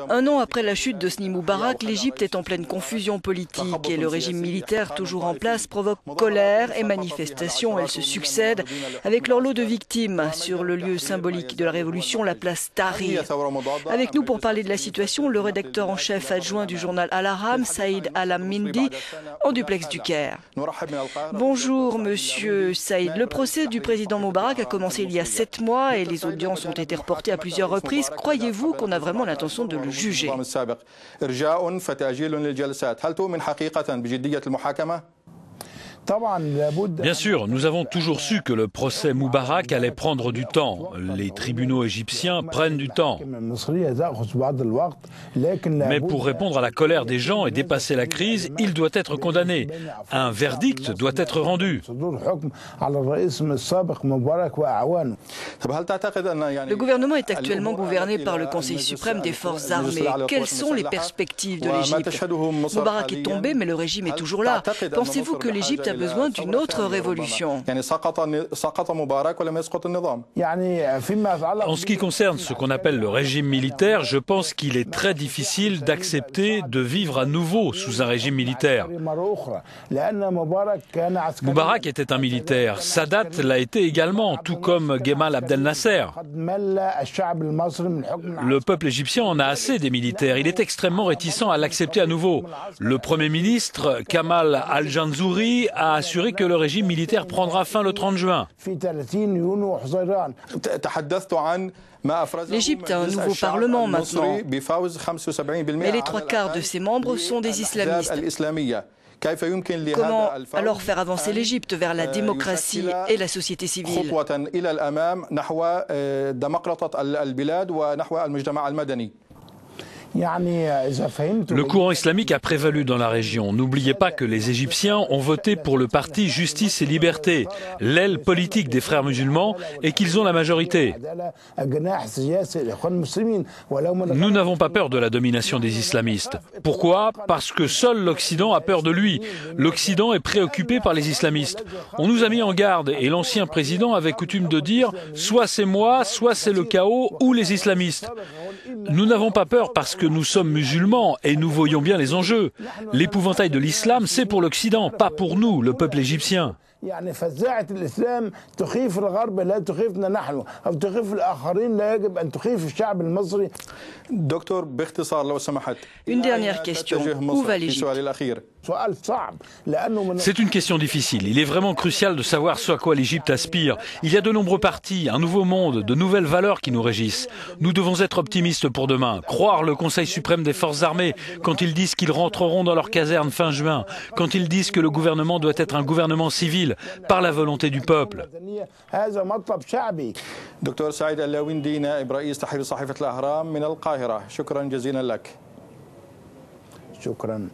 Un an après la chute d'Hosni Moubarak, l'Égypte est en pleine confusion politique et le régime militaire toujours en place provoque colère et manifestations. Elles se succèdent avec leur lot de victimes sur le lieu symbolique de la révolution, la place Tahrir. Avec nous pour parler de la situation, le rédacteur en chef adjoint du journal Al-Ahram, Saïd Al-Mindi, en duplex du Caire. Bonjour Monsieur Saïd. Le procès du président Moubarak a commencé il y a 7 mois et les audiences ont été reportées à plusieurs reprises. Croyez-vous qu'on a vraiment l'intention de le juger? Bien sûr, nous avons toujours su que le procès Moubarak allait prendre du temps. Les tribunaux égyptiens prennent du temps. Mais pour répondre à la colère des gens et dépasser la crise, il doit être condamné. Un verdict doit être rendu. Le gouvernement est actuellement gouverné par le Conseil suprême des forces armées. Quelles sont les perspectives de l'Égypte? Moubarak est tombé, mais le régime est toujours là. Pensez-vous que l'Égypte a besoin d'une autre révolution? En ce qui concerne ce qu'on appelle le régime militaire, je pense qu'il est très difficile d'accepter de vivre à nouveau sous un régime militaire. Moubarak était un militaire, Sadat l'a été également, tout comme Gemal Abdel Nasser. Le peuple égyptien en a assez des militaires, il est extrêmement réticent à l'accepter à nouveau. Le Premier ministre, Kamal Al-Janzouri, a assuré que le régime militaire prendra fin le 30 juin. L'Égypte a un nouveau parlement maintenant, mais les 3/4 de ses membres sont des islamistes. Comment alors faire avancer l'Égypte vers la démocratie et la société civile? Le courant islamique a prévalu dans la région. N'oubliez pas que les Égyptiens ont voté pour le parti Justice et Liberté, l'aile politique des frères musulmans, et qu'ils ont la majorité. Nous n'avons pas peur de la domination des islamistes. Pourquoi? Parce que seul l'Occident a peur de lui. L'Occident est préoccupé par les islamistes. On nous a mis en garde et l'ancien président avait coutume de dire « soit c'est moi, soit c'est le chaos ou les islamistes ». Nous n'avons pas peur parce que nous sommes musulmans et nous voyons bien les enjeux. L'épouvantail de l'islam, c'est pour l'Occident, pas pour nous, le peuple égyptien. Une dernière question. Où va l'Égypte? C'est une question difficile. Il est vraiment crucial de savoir ce à quoi l'Égypte aspire. Il y a de nombreux partis, un nouveau monde, de nouvelles valeurs qui nous régissent. Nous devons être optimistes pour demain, croire le Conseil suprême des forces armées quand ils disent qu'ils rentreront dans leurs casernes fin juin, quand ils disent que le gouvernement doit être un gouvernement civil, par la volonté du peuple. دكتور سعيد اللاويندي نائب رئيس تحرير صحيفة الأهرام من القاهرة، شكرا جزيلا لك. شكرا.